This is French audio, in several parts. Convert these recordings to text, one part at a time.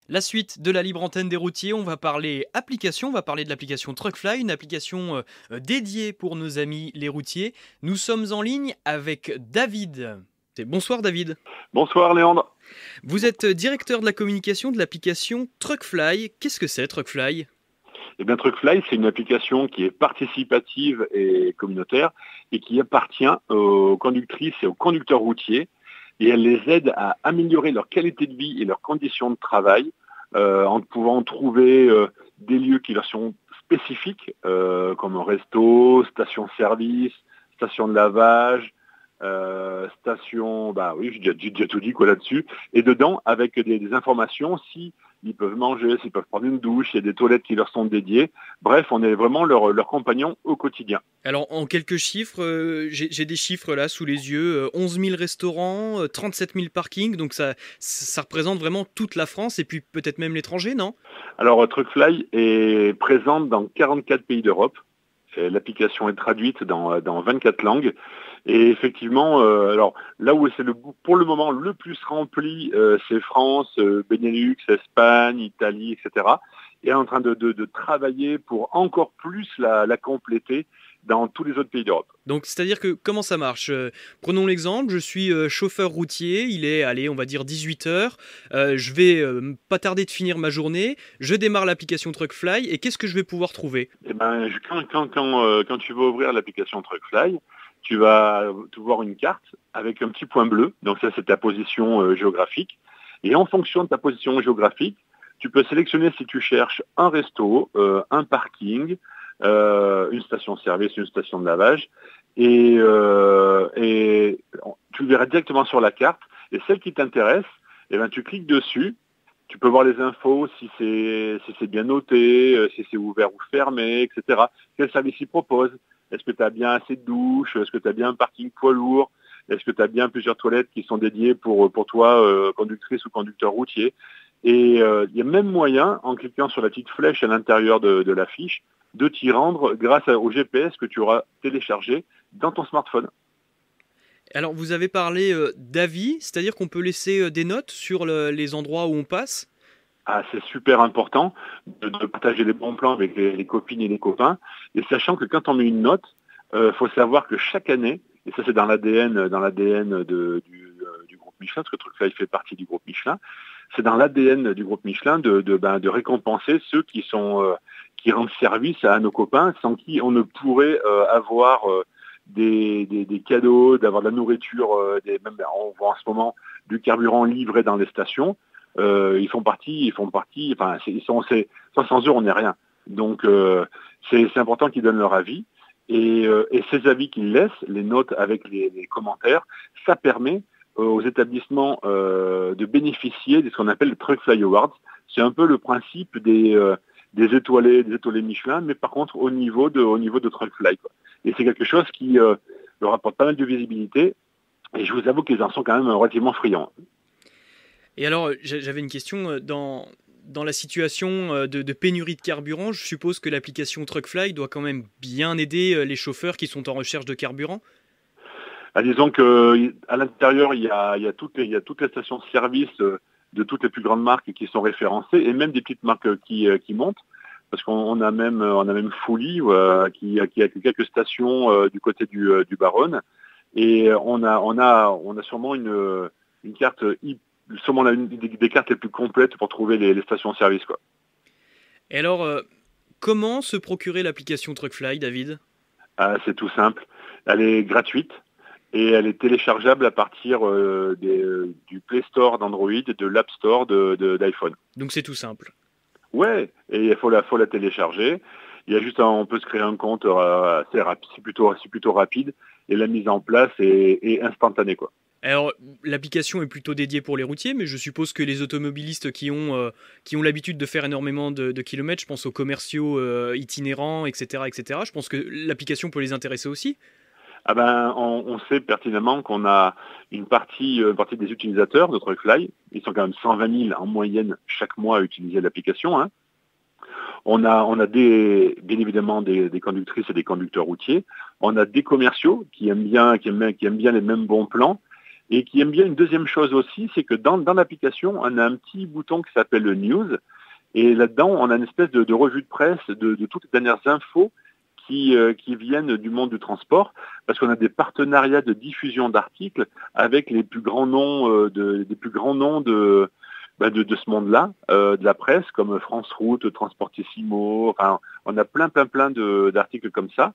La suite de la libre antenne des routiers, on va parler application, on va parler de l'application Truckfly, une application dédiée pour nos amis les routiers. Nous sommes en ligne avec David. Bonsoir David. Bonsoir Léandre. Vous êtes directeur de la communication de l'application Truckfly. Qu'est-ce que c'est Truckfly? Eh bien, Truckfly, c'est une application qui est participative et communautaire et qui appartient aux conductrices et aux conducteurs routiers, et elle les aide à améliorer leur qualité de vie et leurs conditions de travail en pouvant trouver des lieux qui leur sont spécifiques, comme un resto, station-service, station de lavage, station, bah oui, j'ai déjà tout dit quoi là-dessus, et dedans, avec des informations, si ils peuvent manger, s'ils peuvent prendre une douche, il y a des toilettes qui leur sont dédiées. Bref, on est vraiment leur compagnon au quotidien. Alors en quelques chiffres, j'ai des chiffres là sous les yeux, 11 000 restaurants, 37 000 parkings, donc ça représente vraiment toute la France et puis peut-être même l'étranger, non? Alors, Truckfly est présente dans 44 pays d'Europe. L'application est traduite dans 24 langues. Et effectivement, alors là où c'est pour le moment le plus rempli, c'est France, Benelux, Espagne, Italie, etc. Et est en train de travailler pour encore plus la compléter dans tous les autres pays d'Europe. Donc c'est-à-dire que comment ça marche? Prenons l'exemple, je suis chauffeur routier, il est, allez, on va dire 18 heures, je vais pas tarder de finir ma journée, je démarre l'application Truckfly et qu'est-ce que je vais pouvoir trouver? Eh ben, quand tu vas ouvrir l'application Truckfly, tu vas voir une carte avec un petit point bleu. Donc ça, c'est ta position géographique. Et en fonction de ta position géographique, tu peux sélectionner si tu cherches un resto, un parking, une station-service, une station de lavage. Et tu verras directement sur la carte. Et celle qui t'intéresse, eh ben, tu cliques dessus. Tu peux voir les infos, si c'est bien noté, si c'est ouvert ou fermé, etc. Quel service il propose? Est-ce que tu as bien assez de douches? Est-ce que tu as bien un parking poids lourd? Est-ce que tu as bien plusieurs toilettes qui sont dédiées pour toi, conductrice ou conducteur routier? Et il y a même moyen, en cliquant sur la petite flèche à l'intérieur de la fiche, de t'y rendre grâce au GPS que tu auras téléchargé dans ton smartphone. Alors vous avez parlé d'avis, c'est-à-dire qu'on peut laisser des notes sur les endroits où on passe? Ah, c'est super important de partager les bons plans avec les copines et les copains. Et sachant que quand on met une note, faut savoir que chaque année, et ça c'est dans l'ADN du groupe Michelin, parce que Truckfly fait partie du groupe Michelin, c'est dans l'ADN du groupe Michelin de récompenser ceux qui rendent service à nos copains, sans qui on ne pourrait avoir des cadeaux, d'avoir de la nourriture, même on voit en ce moment du carburant livré dans les stations. Enfin, sans eux, on n'est rien. Donc, c'est important qu'ils donnent leur avis. Et ces avis qu'ils laissent, les notes avec les commentaires, ça permet aux établissements de bénéficier de ce qu'on appelle le Truckfly Awards. C'est un peu le principe des étoilés Michelin, mais par contre au niveau de Truckfly, quoi. Et c'est quelque chose qui leur apporte pas mal de visibilité. Et je vous avoue qu'ils en sont quand même relativement friands. Et alors j'avais une question, dans la situation de pénurie de carburant, je suppose que l'application Truckfly doit quand même bien aider les chauffeurs qui sont en recherche de carburant? Ah, disons qu'à l'intérieur, il y a toutes les stations-service de toutes les plus grandes marques qui sont référencées, et même des petites marques qui montent, parce qu'on a même Fully qui a quelques stations du côté du Baronne, et on a sûrement une carte, sûrement des cartes les plus complètes pour trouver les stations-service, quoi. Et alors, comment se procurer l'application Truckfly, David? Ah, c'est tout simple. Elle est gratuite. Et elle est téléchargeable à partir du Play Store d'Android et de l'App Store d'iPhone. Donc c'est tout simple. Ouais, et il faut la télécharger. Il y a juste on peut se créer un compte assez rapide, c'est plutôt rapide, et la mise en place est instantanée, quoi. Alors, l'application est plutôt dédiée pour les routiers, mais je suppose que les automobilistes qui ont l'habitude de faire énormément de kilomètres, je pense aux commerciaux itinérants, etc., etc., je pense que l'application peut les intéresser aussi. Ah ben, on sait pertinemment qu'on a une partie des utilisateurs de Truckfly. Ils sont quand même 120 000 en moyenne chaque mois à utiliser l'application, hein. On a bien évidemment des conductrices et des conducteurs routiers. On a des commerciaux qui aiment bien les mêmes bons plans. et qui aiment bien une deuxième chose aussi, c'est que dans l'application, on a un petit bouton qui s'appelle le News, et là-dedans, on a une espèce de revue de presse de toutes les dernières infos qui viennent du monde du transport, parce qu'on a des partenariats de diffusion d'articles avec les plus grands noms de ce monde-là, de la presse, comme France Route, Transportissimo, enfin, on a plein d'articles comme ça.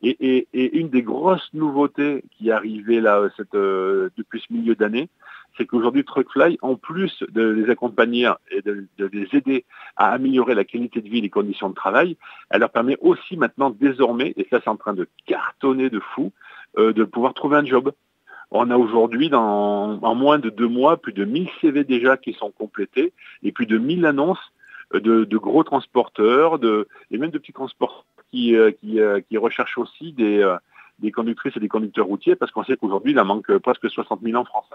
Et une des grosses nouveautés qui est arrivée là depuis ce milieu d'année, c'est qu'aujourd'hui Truckfly, en plus de les accompagner et de les aider à améliorer la qualité de vie et les conditions de travail, elle leur permet aussi maintenant désormais, et ça c'est en train de cartonner de fou, de pouvoir trouver un job. On a aujourd'hui, en moins de 2 mois, plus de 1000 CV déjà qui sont complétés et plus de 1000 annonces de gros transporteurs et même de petits transporteurs qui recherchent aussi des conductrices et des conducteurs routiers, parce qu'on sait qu'aujourd'hui, il en manque presque 60 000 en France.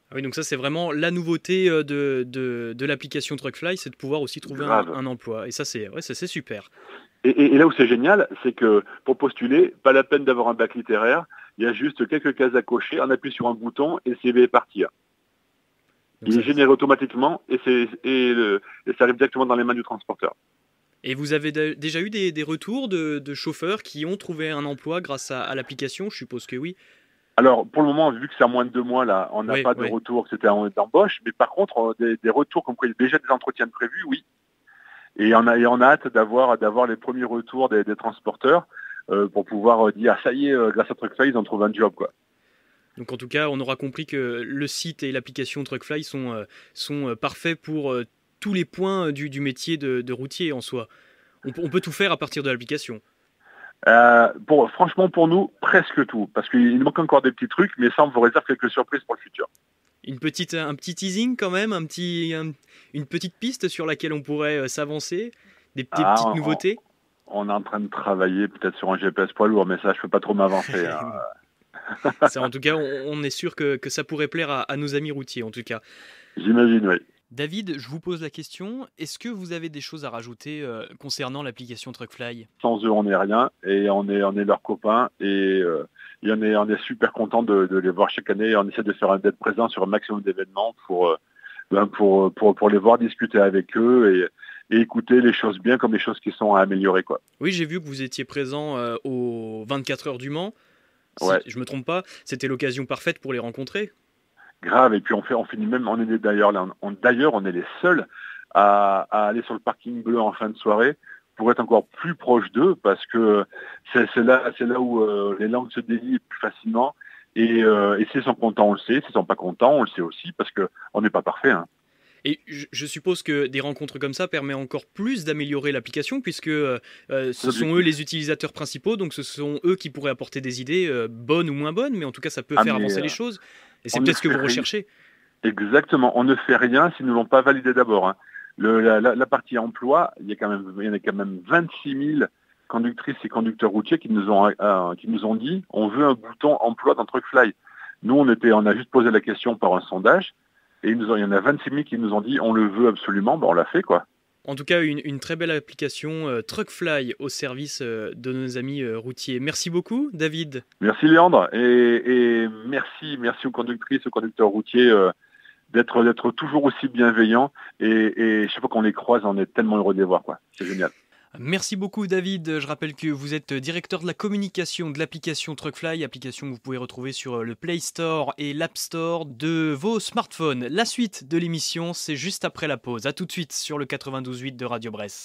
Ah oui, donc ça c'est vraiment la nouveauté de l'application Truckfly, c'est de pouvoir aussi trouver un emploi. Et ça c'est super. Et là où c'est génial, c'est que pour postuler, pas la peine d'avoir un bac littéraire, il y a juste quelques cases à cocher, on appuie sur un bouton et le CV est parti. Il est généré automatiquement et ça arrive directement dans les mains du transporteur. Et vous avez déjà eu des retours de chauffeurs qui ont trouvé un emploi grâce à l'application? Je suppose que oui. Alors, pour le moment, vu que c'est à moins de 2 mois, là, on n'a pas de retour que c'était d'embauche, mais par contre, des retours comme quoi il y a déjà des entretiens prévus, oui. Et on a hâte d'avoir les premiers retours des transporteurs pour pouvoir dire, ah, ça y est, grâce à Truckfly, ils ont trouvé un job, quoi. Donc en tout cas, on aura compris que le site et l'application Truckfly sont parfaits pour tous les points du métier de routier en soi. On peut tout faire à partir de l'application. Franchement, pour nous, presque tout. Parce qu'il manque encore des petits trucs, mais ça, on vous réserve quelques surprises pour le futur. Un petit teasing quand même, une petite piste sur laquelle on pourrait s'avancer, des petites nouveautés. On est en train de travailler peut-être sur un GPS poids lourd, mais ça, je ne peux pas trop m'avancer. Ça, en tout cas, on est sûr que ça pourrait plaire à nos amis routiers, en tout cas. J'imagine, oui. David, je vous pose la question, est-ce que vous avez des choses à rajouter concernant l'application Truckfly? Sans eux, on n'est rien, et on est leurs copains, et on est super content de les voir chaque année. On essaie d'être présent sur un maximum d'événements pour les voir, discuter avec eux et écouter les choses bien comme les choses qui sont à améliorer, quoi. Oui, j'ai vu que vous étiez présent aux 24 heures du Mans. Si je me trompe pas, c'était l'occasion parfaite pour les rencontrer. Grave, et puis on finit même, on est les seuls à aller sur le parking bleu en fin de soirée pour être encore plus proche d'eux, parce que c'est là où les langues se délient plus facilement, et s'ils sont contents, on le sait, s'ils sont pas contents, on le sait aussi, parce qu'on n'est pas parfait. Et je suppose que des rencontres comme ça permettent encore plus d'améliorer l'application, puisque ce sont eux les utilisateurs principaux, donc ce sont eux qui pourraient apporter des idées bonnes ou moins bonnes, mais en tout cas ça peut faire avancer les choses. Et c'est peut-être ce que vous recherchez. Exactement, on ne fait rien s'ils ne l'ont pas validé d'abord. La partie emploi, il y en a quand même 26 000 conductrices et conducteurs routiers qui nous ont dit on veut un bouton emploi dans Truckfly. Nous, on a juste posé la question par un sondage, et il y en a 26 000 qui nous ont dit on le veut absolument, on l'a fait, quoi. En tout cas, une très belle application Truckfly au service de nos amis routiers. Merci beaucoup, David. Merci, Léandre, et merci aux conductrices, aux conducteurs routiers d'être toujours aussi bienveillants, et chaque fois qu'on les croise, on est tellement heureux de les voir, quoi. C'est génial. Merci beaucoup, David. Je rappelle que vous êtes directeur de la communication de l'application Truckfly, application que vous pouvez retrouver sur le Play Store et l'App Store de vos smartphones. La suite de l'émission, c'est juste après la pause. À tout de suite sur le 92.8 de Radio Bresse.